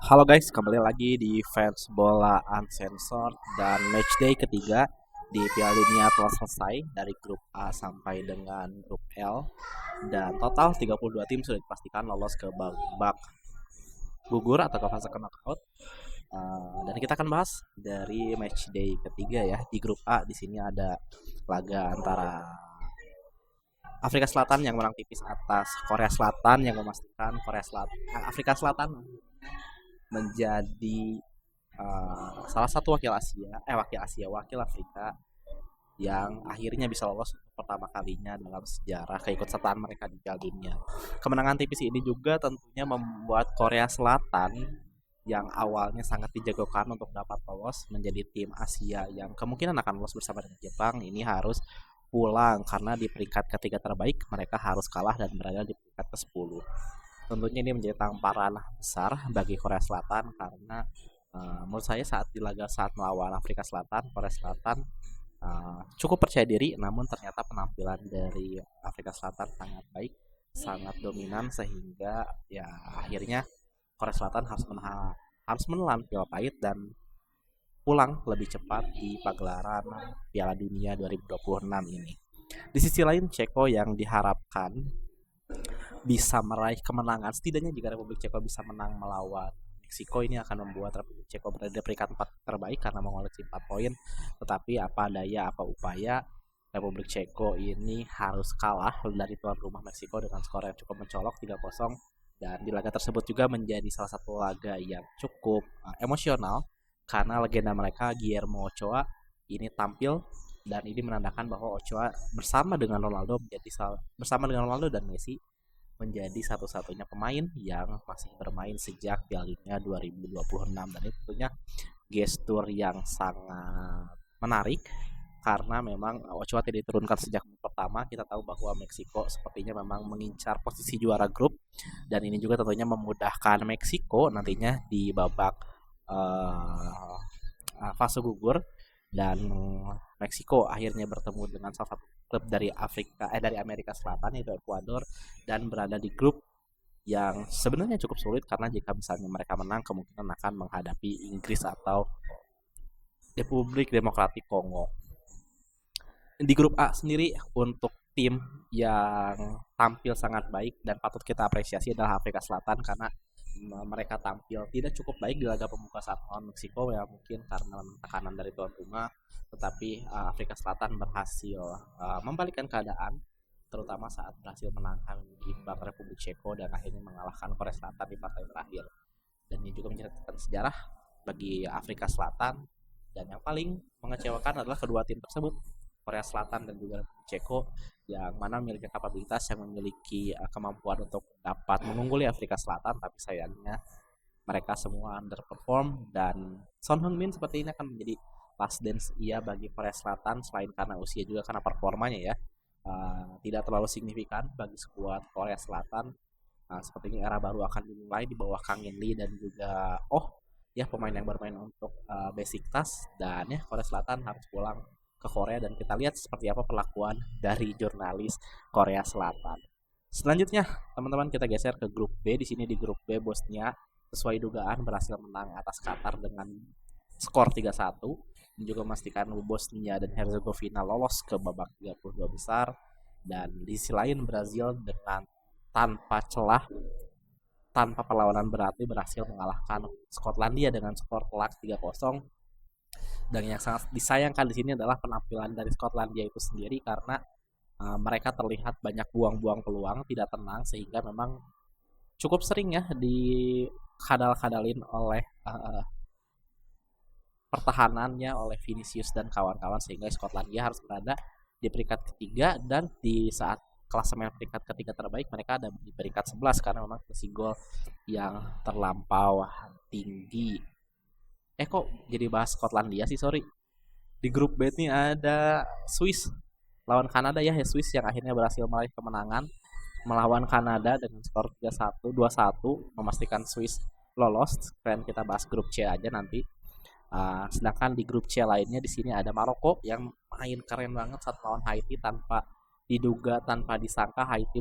Halo guys, kembali lagi di Fans Bola Uncensored dan matchday ketiga di Piala Dunia telah selesai dari grup A sampai dengan grup L dan total 32 tim sudah dipastikan lolos ke babak gugur atau ke fase knockout. Dan kita akan bahas dari matchday ketiga ya. Di grup A di sini ada laga antara Afrika Selatan yang menang tipis atas Korea Selatan yang memastikan Afrika Selatan menjadi salah satu wakil Afrika yang akhirnya bisa lolos pertama kalinya dalam sejarah keikutsertaan mereka di Piala Dunia. Kemenangan tipis ini juga tentunya membuat Korea Selatan yang awalnya sangat dijagokan untuk dapat lolos menjadi tim Asia yang kemungkinan akan lolos bersama dengan Jepang ini harus pulang karena di peringkat ketiga terbaik mereka harus kalah dan berada di peringkat ke-10. Tentunya ini menjadi tamparan besar bagi Korea Selatan karena menurut saya saat melawan Afrika Selatan, Korea Selatan cukup percaya diri, namun ternyata penampilan dari Afrika Selatan sangat baik, sangat dominan sehingga ya akhirnya Korea Selatan harus menelan pil pahit dan pulang lebih cepat di pagelaran Piala Dunia 2026 ini. Di sisi lain, Ceko yang diharapkan bisa meraih kemenangan, setidaknya jika Republik Ceko bisa menang melawan Meksiko, ini akan membuat Republik Ceko berada di peringkat 4 terbaik karena mengoleksi 4 poin. Tetapi apa daya apa upaya, Republik Ceko ini harus kalah dari tuan rumah Meksiko dengan skor yang cukup mencolok 3-0. Dan di laga tersebut juga menjadi salah satu laga yang cukup emosional karena legenda mereka Guillermo Ochoa ini tampil dan ini menandakan bahwa Ochoa bersama dengan Ronaldo dan Messi menjadi satu-satunya pemain yang masih bermain sejak Piala Dunia 2026 dan itu tentunya gestur yang sangat menarik karena memang Ochoa tidak diturunkan sejak pertama. Kita tahu bahwa Meksiko sepertinya memang mengincar posisi juara grup dan ini juga tentunya memudahkan Meksiko nantinya di babak fase gugur dan Meksiko akhirnya bertemu dengan salah satu klub dari Amerika Selatan yaitu Ekuador dan berada di grup yang sebenarnya cukup sulit karena jika misalnya mereka menang kemungkinan akan menghadapi Inggris atau Republik Demokratik Kongo. Di grup A sendiri untuk tim yang tampil sangat baik dan patut kita apresiasi adalah Afrika Selatan karena mereka tampil tidak cukup baik di laga pembuka saat melawan Meksiko ya mungkin karena tekanan dari tuan rumah, tetapi Afrika Selatan berhasil membalikkan keadaan terutama saat berhasil menangkan imbang Republik Ceko dan akhirnya mengalahkan Korea Selatan di partai terakhir. Dan ini juga mencatatkan sejarah bagi Afrika Selatan dan yang paling mengecewakan adalah kedua tim tersebut Korea Selatan dan juga Republik Ceko yang mana memiliki kapabilitas yang memiliki kemampuan untuk dapat mengungguli Afrika Selatan tapi sayangnya mereka semua underperform dan Son Heung-min seperti ini akan menjadi last dance ia bagi Korea Selatan selain karena usia juga karena performanya ya tidak terlalu signifikan bagi skuad Korea Selatan. Sepertinya era baru akan dimulai di bawah Kang In Lee dan juga ya pemain yang bermain untuk Besiktas dan ya Korea Selatan harus pulang ke Korea dan kita lihat seperti apa perlakuan dari jurnalis Korea Selatan. Selanjutnya, teman-teman kita geser ke grup B. Di sini di grup B Bosnia sesuai dugaan berhasil menang atas Qatar dengan skor 3-1 dan juga memastikan Bosnia dan Herzegovina lolos ke babak 32 besar dan di sisi lain Brazil dengan tanpa celah tanpa perlawanan berarti berhasil mengalahkan Skotlandia dengan skor telak 3-0. Dan yang sangat disayangkan di sini adalah penampilan dari Skotlandia itu sendiri karena mereka terlihat banyak buang-buang peluang, tidak tenang sehingga memang cukup sering ya dikadal-kadalin oleh pertahanannya oleh Vinicius dan kawan-kawan sehingga Skotlandia harus berada di peringkat ketiga dan di saat klasemen peringkat ketiga terbaik mereka ada di peringkat 11 karena memang posisi gol yang terlampau tinggi. Kok jadi bahas Skotlandia sih, sorry. Di grup B ini ada Swiss lawan Kanada ya Swiss yang akhirnya berhasil meraih kemenangan melawan Kanada dengan skor 3-1, 2-1 memastikan Swiss lolos. Keren kita bahas grup C aja nanti. Sedangkan di grup C lainnya di sini ada Maroko yang main keren banget saat melawan Haiti tanpa disangka Haiti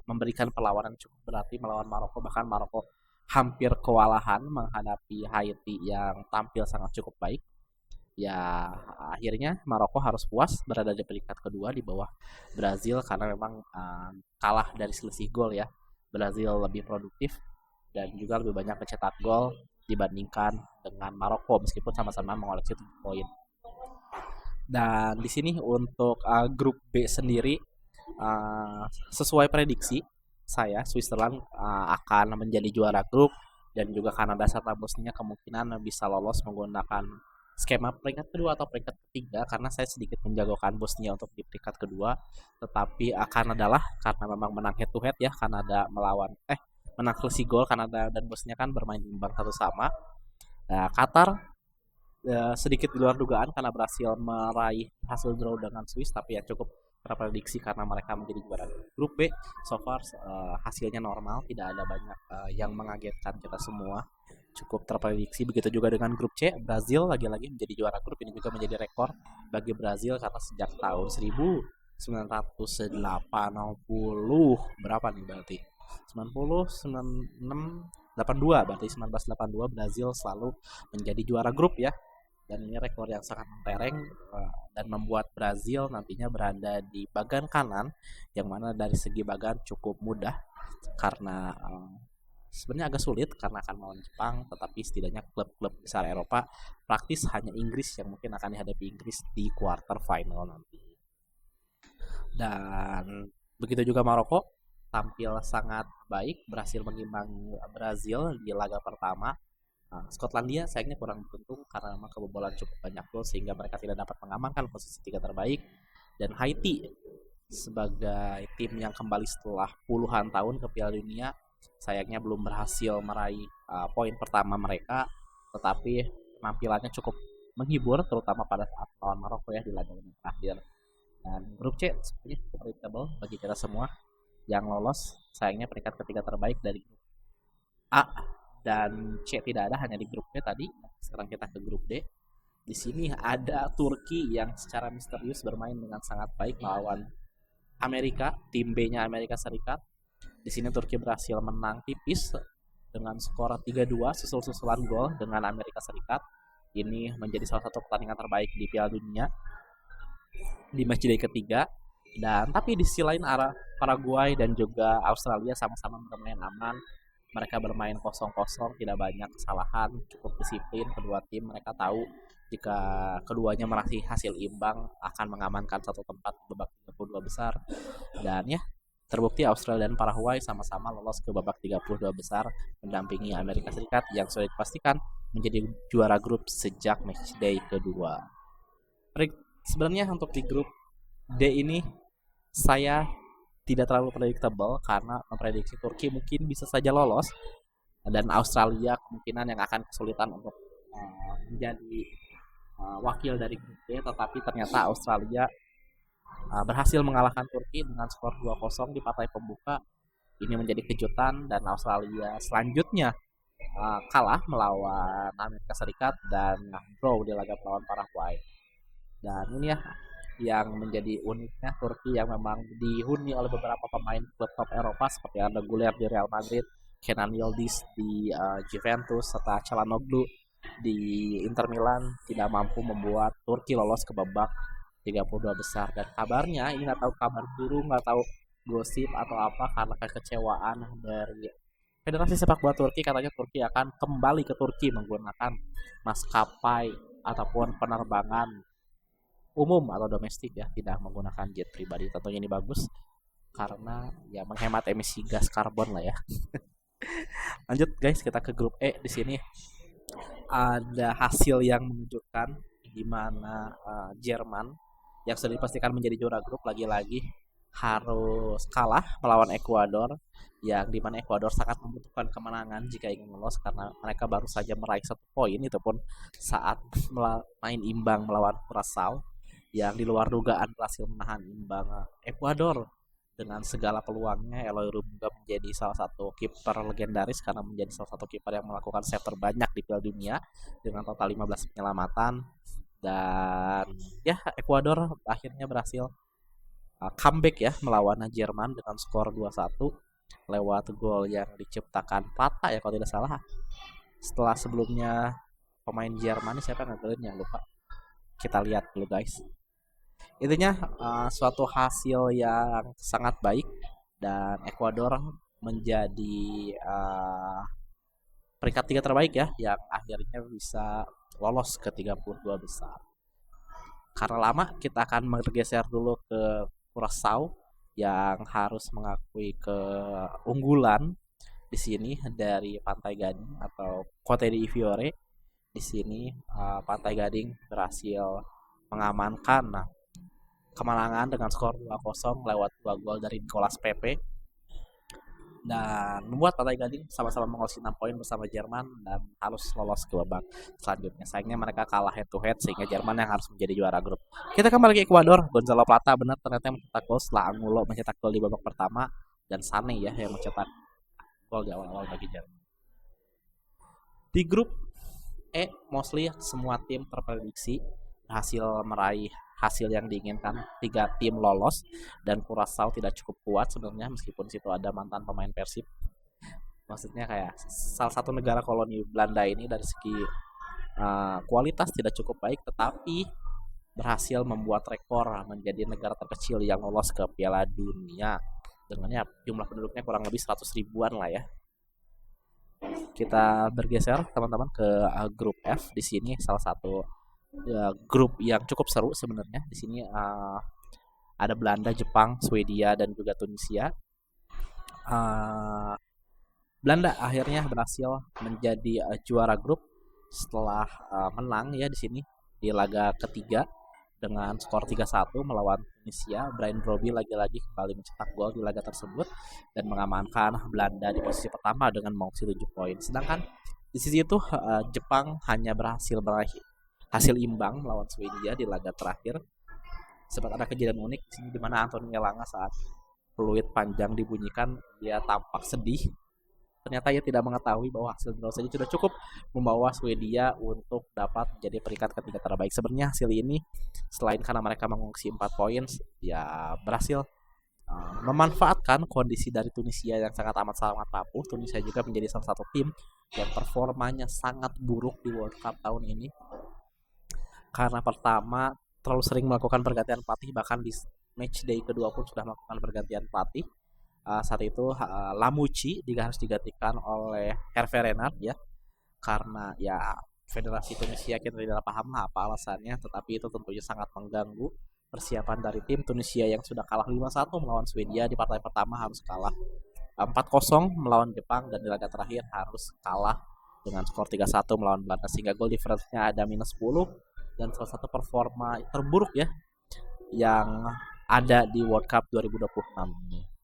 memberikan perlawanan cukup berarti melawan Maroko, bahkan Maroko hampir kewalahan menghadapi Haiti yang tampil sangat cukup baik. Ya, akhirnya Maroko harus puas berada di peringkat kedua di bawah Brazil karena memang kalah dari selisih gol ya. Brazil lebih produktif dan juga lebih banyak mencetak gol dibandingkan dengan Maroko meskipun sama-sama mengoleksi 7 poin. Dan di sini untuk grup B sendiri sesuai prediksi saya Switzerland akan menjadi juara grup dan juga Kanada serta Bosnia kemungkinan bisa lolos menggunakan skema peringkat kedua atau peringkat ketiga karena saya sedikit menjagokan Bosnia untuk di peringkat kedua tetapi Kanada lah karena memang menang head to head ya Kanada menang selisih gol Kanada dan Bosnia kan bermain imbang satu sama. Nah, Qatar sedikit di luar dugaan karena berhasil meraih hasil draw dengan Swiss tapi ya cukup terprediksi karena mereka menjadi juara grup B. So far hasilnya normal, tidak ada banyak yang mengagetkan kita semua, cukup terprediksi. Begitu juga dengan grup C, Brazil lagi-lagi menjadi juara grup. Ini juga menjadi rekor bagi Brazil karena sejak tahun 1980 berapa nih berarti 90 96 82 berarti 1982 Brazil selalu menjadi juara grup ya. Dan ini rekor yang sangat mentereng dan membuat Brazil nantinya berada di bagian kanan yang mana dari segi bagan cukup mudah karena sebenarnya agak sulit karena akan melawan Jepang tetapi setidaknya klub-klub besar Eropa praktis hanya Inggris yang mungkin akan dihadapi Inggris di quarter final nanti. Dan begitu juga Maroko tampil sangat baik berhasil mengimbangi Brazil di laga pertama. Skotlandia sayangnya kurang beruntung karena memang kebobolan cukup banyak gol sehingga mereka tidak dapat mengamankan posisi 3 terbaik. Dan Haiti sebagai tim yang kembali setelah puluhan tahun ke Piala Dunia sayangnya belum berhasil meraih poin pertama mereka tetapi penampilannya cukup menghibur terutama pada saat lawan Maroko ya di laga terakhir. Dan grup C sebenarnya cukup predictable bagi kita semua yang lolos sayangnya peringkat ketiga terbaik dari grup A dan C tidak ada hanya di grup B tadi. Sekarang kita ke grup D. Di sini ada Turki yang secara misterius bermain dengan sangat baik melawan Amerika, tim B-nya Amerika Serikat. Di sini Turki berhasil menang tipis dengan skor 3-2 susul-susulan gol dengan Amerika Serikat. Ini menjadi salah satu pertandingan terbaik di Piala Dunia di matchday ketiga. Dan tapi di sisi lain arah Paraguay dan juga Australia sama-sama bermain aman. Mereka bermain 0-0, tidak banyak kesalahan, cukup disiplin kedua tim. Mereka tahu jika keduanya meraih hasil imbang akan mengamankan satu tempat babak 32 besar. Dan ya, terbukti Australia dan Paraguay sama-sama lolos ke babak 32 besar mendampingi Amerika Serikat yang sudah dipastikan menjadi juara grup sejak matchday kedua. Sebenarnya untuk di grup D ini saya tidak terlalu predictable karena memprediksi Turki mungkin bisa saja lolos dan Australia kemungkinan yang akan kesulitan untuk menjadi wakil dari grup D, tetapi ternyata Australia berhasil mengalahkan Turki dengan skor 2-0 di partai pembuka. Ini menjadi kejutan dan Australia selanjutnya kalah melawan Amerika Serikat dan draw di laga melawan Paraguay. Dan ini ya yang menjadi uniknya Turki yang memang dihuni oleh beberapa pemain klub top Eropa seperti Arda Güler di Real Madrid, Kenan Yildiz di Juventus, serta Çalhanoğlu di Inter Milan tidak mampu membuat Turki lolos ke babak 32 besar. Dan kabarnya ini nggak tahu kabar burung, nggak tahu gosip atau apa karena kekecewaan dari Federasi Sepak Bola Turki, katanya Turki akan kembali ke Turki menggunakan maskapai ataupun penerbangan umum atau domestik ya, tidak menggunakan jet pribadi. Tentunya ini bagus karena ya menghemat emisi gas karbon lah ya. Lanjut guys, kita ke grup E. Di sini ada hasil yang mengejutkan di mana Jerman yang sudah dipastikan menjadi juara grup lagi-lagi harus kalah melawan Ekuador, yang dimana Ekuador sangat membutuhkan kemenangan jika ingin lolos karena mereka baru saja meraih 1 poin itu pun saat main imbang melawan Curaçao yang di luar dugaan berhasil menahan imbang Ekuador. Dengan segala peluangnya, Eloy Rumba menjadi salah satu kiper legendaris karena menjadi salah satu kiper yang melakukan save terbanyak di Piala Dunia dengan total 15 penyelamatan. Dan ya, Ekuador akhirnya berhasil comeback ya melawan Jerman dengan skor 2-1. lewat gol yang diciptakan Prata ya kalau tidak salah. Setelah sebelumnya pemain Jerman siapa yang ngegolinnya lupa. Kita lihat dulu guys. Intinya suatu hasil yang sangat baik dan Ekuador menjadi peringkat 3 terbaik ya yang akhirnya bisa lolos ke 32 besar. Karena lama kita akan bergeser dulu ke Curaçao yang harus mengakui keunggulan di sini dari Pantai Gading atau Cote d'Ivoire. Di sini Pantai Gading berhasil mengamankan kemenangan dengan skor 2-0 lewat 2 gol dari Nicolas Pepe dan membuat Pantai Gading sama-sama mengoleksi 6 poin bersama Jerman dan harus lolos ke babak selanjutnya. Sayangnya mereka kalah head to head sehingga Jerman yang harus menjadi juara grup. Kita kembali ke Ekuador. Gonzalo Plata benar ternyata mencetak gol setelah Angulo mencetak gol di babak pertama dan Sane ya yang mencetak gol di awal-awal bagi Jerman. Di grup E, mostly semua tim terprediksi berhasil meraih hasil yang diinginkan, 3 tim lolos dan Curaçao tidak cukup kuat sebenarnya meskipun situ ada mantan pemain Persib. Maksudnya kayak salah satu negara koloni Belanda ini dari segi kualitas tidak cukup baik tetapi berhasil membuat rekor menjadi negara terkecil yang lolos ke Piala Dunia dengan ya jumlah penduduknya kurang lebih 100 ribuan lah ya. Kita bergeser teman-teman ke grup F. Di sini salah satu grup yang cukup seru sebenarnya. Di sini ada Belanda, Jepang, Swedia dan juga Tunisia. Belanda akhirnya berhasil menjadi juara grup setelah menang ya di sini di laga ketiga dengan skor 3-1 melawan Tunisia. Brian Brobby lagi-lagi kembali mencetak gol di laga tersebut dan mengamankan Belanda di posisi pertama dengan mengoleksi 7 poin. Sedangkan di sisi itu Jepang hanya berhasil meraih hasil imbang melawan Swedia di laga terakhir. Sempat ada kejadian unik di sini di mana Anthony Elanga saat peluit panjang dibunyikan dia tampak sedih. Ternyata ia tidak mengetahui bahwa hasil draw saja sudah cukup membawa Swedia untuk dapat menjadi peringkat ketiga terbaik. Sebenarnya hasil ini selain karena mereka mengoleksi 4 poin ya berhasil memanfaatkan kondisi dari Tunisia yang sangat rapuh. Tunisia juga menjadi salah satu tim yang performanya sangat buruk di World Cup tahun ini. Karena pertama terlalu sering melakukan pergantian pelatih, bahkan di match day kedua pun sudah melakukan pergantian pelatih. Saat itu Lamucci harus digantikan oleh Hervé Renard ya, karena ya Federasi Tunisia kita tidak paham lah apa alasannya, tetapi itu tentunya sangat mengganggu persiapan dari tim Tunisia yang sudah kalah 5-1 melawan Swedia di partai pertama, harus kalah 4-0 melawan Jepang dan di laga terakhir harus kalah dengan skor 3-1 melawan Belanda sehingga gol difference-nya ada minus 10 dan salah satu performa terburuk ya yang ada di World Cup 2026 ini.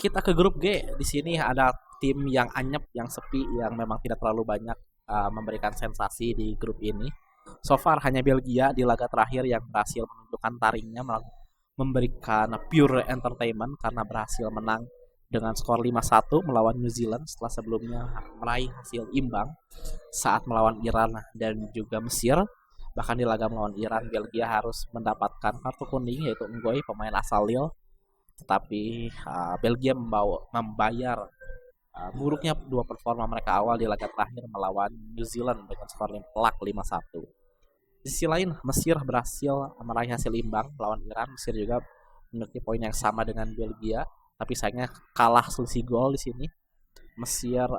Kita ke grup G. Di sini ada tim yang anyep, yang sepi, yang memang tidak terlalu banyak memberikan sensasi di grup ini. So far hanya Belgia di laga terakhir yang berhasil menunjukkan taringnya, memberikan pure entertainment karena berhasil menang dengan skor 5-1 melawan New Zealand setelah sebelumnya meraih hasil imbang saat melawan Iran dan juga Mesir. Bahkan di laga melawan Iran, Belgia harus mendapatkan kartu kuning yaitu Ngoy, pemain asal Lille. Tetapi Belgia membayar buruknya dua performa mereka awal di laga terakhir melawan New Zealand dengan skor telak 5-1. Di sisi lain, Mesir berhasil meraih hasil imbang melawan Iran. Mesir juga memiliki poin yang sama dengan Belgia, tapi sayangnya kalah selisih gol di sini. Mesir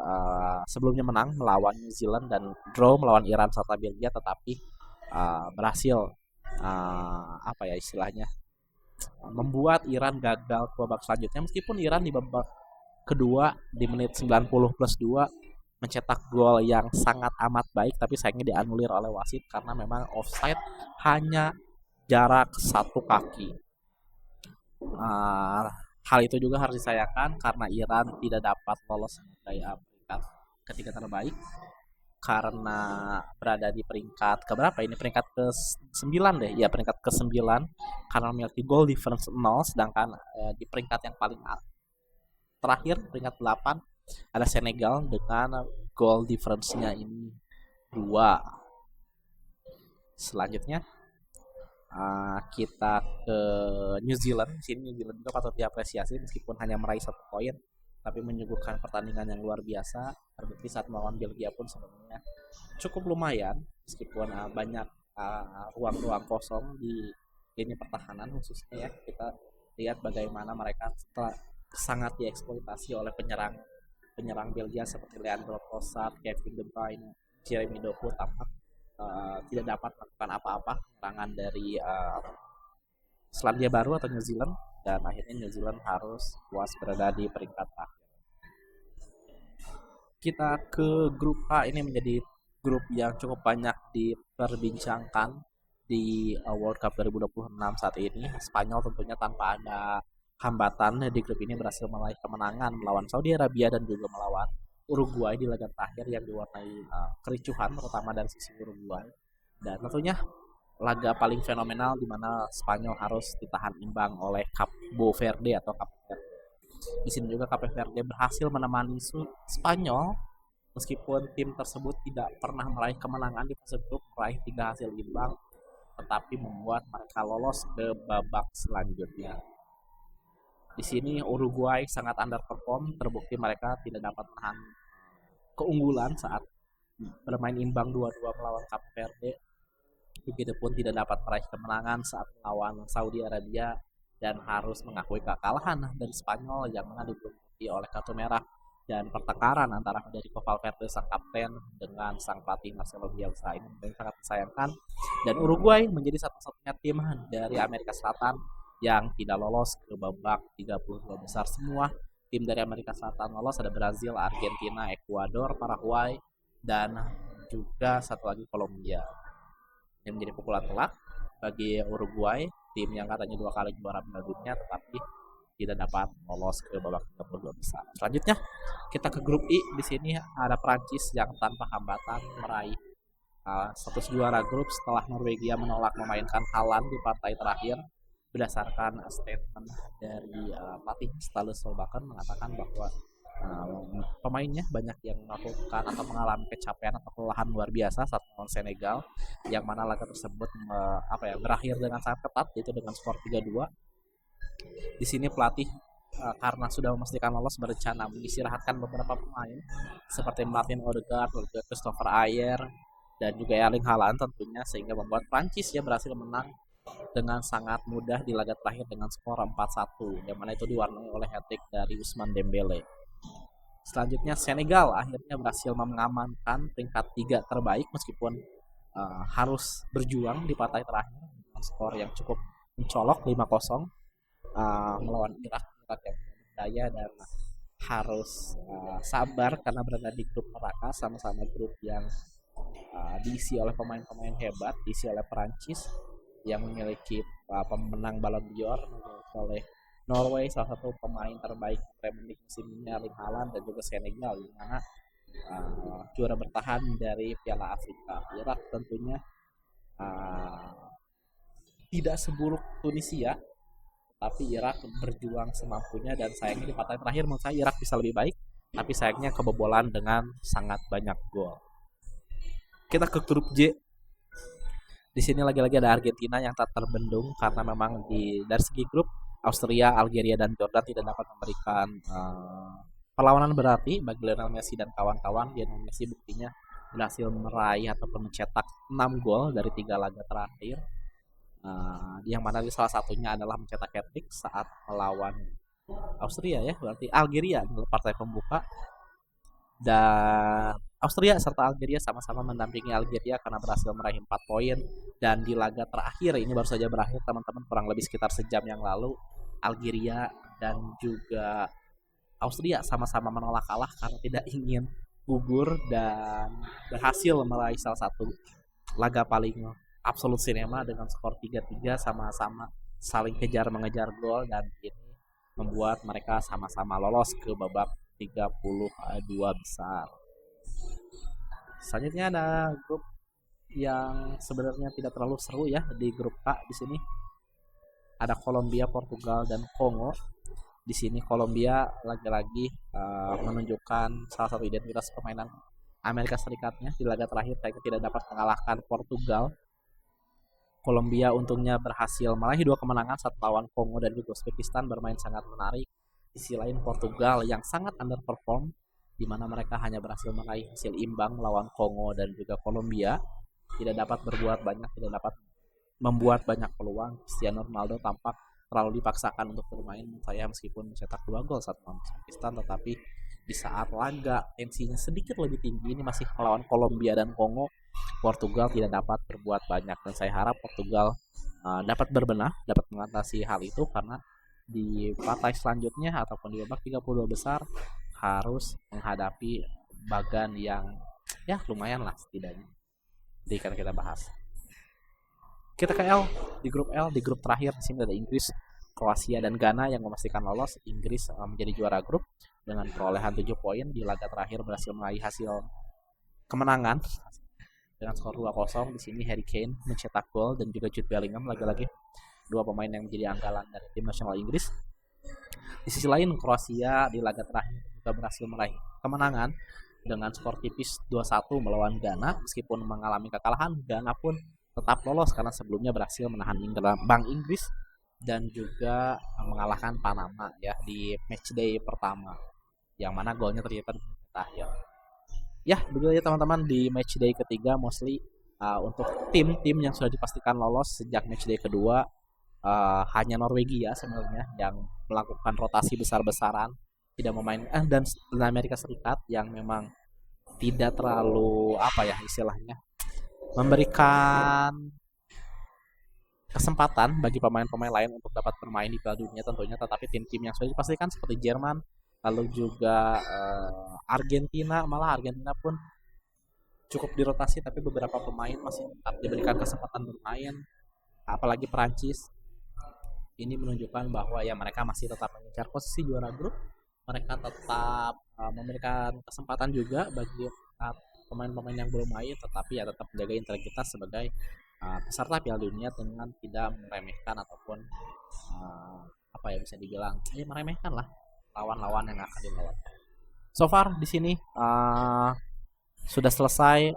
sebelumnya menang melawan New Zealand dan draw melawan Iran serta Belgia, tetapi berhasil istilahnya membuat Iran gagal ke babak selanjutnya. Meskipun Iran di babak kedua di menit 90 plus 2 mencetak gol yang sangat amat baik, tapi sayangnya dianulir oleh wasit karena memang offside hanya jarak 1 kaki. Hal itu juga harus disayangkan karena Iran tidak dapat lolos sebagai peringkat ketiga terbaik karena berada di peringkat keberapa ini, peringkat ke-9 deh ya, peringkat ke-9 karena memiliki goal difference 0, sedangkan di peringkat yang paling terakhir peringkat 8 ada Senegal dengan goal difference-nya ini 2. Selanjutnya kita ke New Zealand. Di sini New Zealand juga patut diapresiasi meskipun hanya meraih 1 poin, tapi menyuguhkan pertandingan yang luar biasa. Terbukti saat melawan Belgia pun sebenarnya cukup lumayan meskipun banyak ruang-ruang kosong di lini pertahanan khususnya ya. Kita lihat bagaimana mereka sangat dieksploitasi oleh penyerang Belgia seperti Leandro Trossard, Kevin De Bruyne, Jeremy Doku tampak tidak dapat melakukan apa-apa serangan dari Selandia Baru atau New Zealand, dan akhirnya New Zealand harus puas berada di peringkat terakhir. Kita ke grup A, ini menjadi grup yang cukup banyak diperbincangkan di World Cup 2026 saat ini. Spanyol tentunya tanpa ada hambatan di grup ini berhasil meraih kemenangan melawan Saudi Arabia dan juga melawan Uruguay di laga terakhir yang diwarnai kericuhan terutama dari sisi Uruguay, dan tentunya laga paling fenomenal di mana Spanyol harus ditahan imbang oleh Cabo Verde atau Cape Verde. Di sini juga Cape Verde berhasil menemani Spanyol meskipun tim tersebut tidak pernah meraih kemenangan di fase grup, meraih 3 hasil imbang, tetapi membuat mereka lolos ke babak selanjutnya. Di sini Uruguay sangat underperform, terbukti mereka tidak dapat menahan keunggulan saat bermain imbang 2-2 melawan Cape Verde. Begitupun tidak dapat meraih kemenangan saat melawan Saudi Arabia dan harus mengakui kekalahan dari Spanyol yang mana diikuti oleh kartu merah dan pertengkaran antara Federico Valverde sang kapten dengan sang pelatih Marcelo Bielsa. Ini sangat disayangkan, dan Uruguay menjadi satu-satunya tim dari Amerika Selatan yang tidak lolos ke babak 32 besar. Semua tim dari Amerika Selatan lolos, ada Brazil, Argentina, Ekuador, Paraguay, dan juga satu lagi Kolombia. Ini menjadi pukulan telak bagi Uruguay, tim yang katanya 2 kali juara Piala Dunia tetapi tidak dapat lolos ke babak 32 besar. Selanjutnya kita ke grup I. Di sini ada Prancis yang tanpa hambatan meraih status juara grup setelah Norwegia menolak memainkan Haaland di partai terakhir. Berdasarkan statement dari pelatih Ståle Solbakken mengatakan bahwa pemainnya banyak yang melakukan atau mengalami kecapean atau kelelahan luar biasa saat melawan Senegal, yang mana laga tersebut berakhir dengan sangat ketat, yaitu dengan skor 3-2. Di sini pelatih karena sudah memastikan lolos berencana mengistirahatkan beberapa pemain seperti Martin Odegaard, Christopher Ayer, dan juga Erling Haaland tentunya, sehingga membuat Prancis berhasil menang dengan sangat mudah di laga terakhir dengan skor 4-1, yang mana itu diwarnai oleh hat-trick dari Ousmane Dembele. Selanjutnya Senegal akhirnya berhasil mengamankan peringkat 3 terbaik meskipun harus berjuang di partai terakhir dengan skor yang cukup mencolok 5-0 melawan Irak yang berdaya dan harus sabar karena berada di grup neraka, sama-sama grup yang diisi oleh pemain-pemain hebat, diisi oleh Perancis yang memiliki pemenang Ballon d'Or, oleh Norway salah satu pemain terbaik Premier League musim ini Erling Haaland, dan juga Senegal di mana juara bertahan dari Piala Afrika. Irak tentunya tidak seburuk Tunisia, tapi Irak berjuang semampunya, dan sayangnya di partai terakhir menurut saya Irak bisa lebih baik, tapi sayangnya kebobolan dengan sangat banyak gol. Kita ke grup J. Di sini lagi-lagi ada Argentina yang tak terbendung karena memang dari segi grup Austria, Algeria, dan Jordan tidak dapat memberikan perlawanan berarti bagi Lionel Messi dan kawan-kawan. Lionel Messi buktinya berhasil meraih ataupun mencetak 6 gol dari 3 laga terakhir, yang mana salah satunya adalah mencetak hat-trick saat melawan Austria berarti Algeria adalah partai pembuka, dan Austria serta Algeria sama-sama mendampingi Algeria karena berhasil meraih 4 poin. Dan di laga terakhir ini baru saja berakhir teman-teman, kurang lebih sekitar sejam yang lalu, Algeria dan juga Austria sama-sama menolak kalah karena tidak ingin gugur dan berhasil meraih salah satu laga paling absolut sinema dengan skor 3-3, sama-sama saling kejar mengejar gol, dan ini membuat mereka sama-sama lolos ke babak 32 besar. Selanjutnya ada grup yang sebenarnya tidak terlalu seru di grup K. Di sini ada Kolombia, Portugal, dan Kongo. Di sini Kolombia lagi-lagi menunjukkan salah satu identitas permainan Amerika Serikatnya. Di laga terakhir mereka tidak dapat mengalahkan Portugal Kolombia untungnya berhasil meraih 2 kemenangan saat lawan Kongo dan juga Uzbekistan bermain sangat menarik. Di sisi lain Portugal yang sangat underperform di mana mereka hanya berhasil meraih hasil imbang melawan Kongo dan juga Kolombia, tidak dapat berbuat banyak, tidak dapat membuat banyak peluang. Cristiano Ronaldo tampak terlalu dipaksakan untuk bermain saya meskipun mencetak 2 gol saat melawan Uzbekistan, tetapi di saat laga tensinya sedikit lebih tinggi ini masih melawan Kolombia dan Kongo, Portugal tidak dapat berbuat banyak dan saya harap Portugal dapat berbenah, dapat mengatasi hal itu karena di partai selanjutnya ataupun di babak 32 besar harus menghadapi bagan yang ya lumayan lah setidaknya. Jadi kan kita bahas. Kita ke L, di grup terakhir di sini ada Inggris, Kroasia dan Ghana yang memastikan lolos. Inggris menjadi juara grup dengan perolehan 7 poin di laga terakhir berhasil meraih hasil kemenangan dengan skor 2-0. Di sini Harry Kane mencetak gol dan juga Jude Bellingham lagi-lagi dua pemain yang menjadi andalan dari tim nasional Inggris. Di sisi lain Kroasia di laga terakhir juga berhasil meraih kemenangan dengan skor tipis 2-1 melawan Ghana. Meskipun mengalami kekalahan, Ghana pun tetap lolos karena sebelumnya berhasil menahan Bank Inggris dan juga mengalahkan Panama ya di matchday pertama, yang mana golnya ternyata di menit akhir. Ya, begitu ya teman-teman, di matchday ketiga mostly untuk tim-tim yang sudah dipastikan lolos sejak matchday kedua hanya Norwegia sebenarnya yang melakukan rotasi besar-besaran, tidak memainkan, dan Amerika Serikat yang memang tidak terlalu apa ya istilahnya memberikan kesempatan bagi pemain-pemain lain untuk dapat bermain di Piala Dunia tentunya, tetapi tim-tim yang sudah dipastikan seperti Jerman lalu juga Argentina, malah Argentina pun cukup dirotasi tapi beberapa pemain masih tetap diberikan kesempatan bermain, apalagi Perancis. Ini menunjukkan bahwa ya mereka masih tetap mengincar posisi juara grup, mereka tetap memberikan kesempatan juga bagi pemain-pemain yang belum main, tetapi ya tetap menjaga integritas sebagai peserta Piala Dunia dengan tidak meremehkan ataupun apa ya bisa dibilang ya meremehkan lah lawan-lawan yang akan dilawan. So far di sini sudah selesai,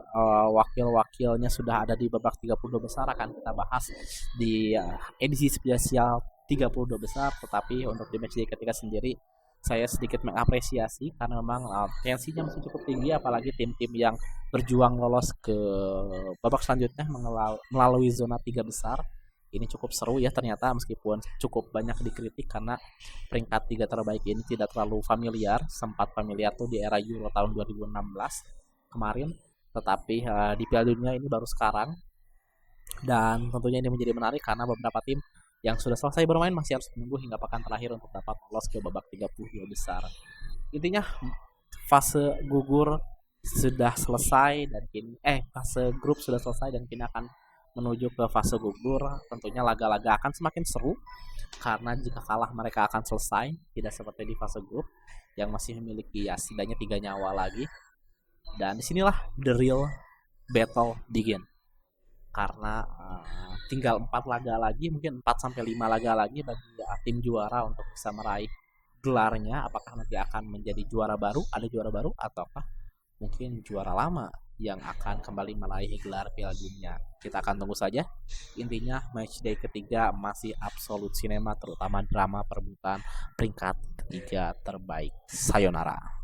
wakil-wakilnya sudah ada di babak 32 besar, akan kita bahas di edisi spesial 32 besar, tetapi untuk di matchday ketiga sendiri saya sedikit mengapresiasi karena memang tensinya masih cukup tinggi, apalagi tim-tim yang berjuang lolos ke babak selanjutnya melalui zona 3 besar. Ini cukup seru ya ternyata, meskipun cukup banyak dikritik karena peringkat 3 terbaik ini tidak terlalu familiar, sempat familiar tuh di era Euro tahun 2016 kemarin, tetapi di Piala Dunia ini baru sekarang. Dan tentunya ini menjadi menarik karena beberapa tim yang sudah selesai bermain masih harus menunggu hingga pekan terakhir untuk dapat lolos ke babak 32 besar. Intinya fase gugur sudah selesai dan kini fase grup sudah selesai dan kini akan menuju ke fase gugur. Tentunya laga-laga akan semakin seru karena jika kalah mereka akan selesai, tidak seperti di fase grup yang masih memiliki ya setidaknya 3 nyawa lagi. Dan disinilah the real battle begin, karena tinggal 4 laga lagi, mungkin 4-5 laga lagi bagi tim juara untuk bisa meraih gelarnya. Apakah nanti akan menjadi juara baru, ada juara baru, ataukah mungkin juara lama yang akan kembali meraih gelar Piala Dunia. Kita akan tunggu saja. Intinya matchday ketiga masih absolut sinema, terutama drama perebutan peringkat ketiga terbaik. Sayonara.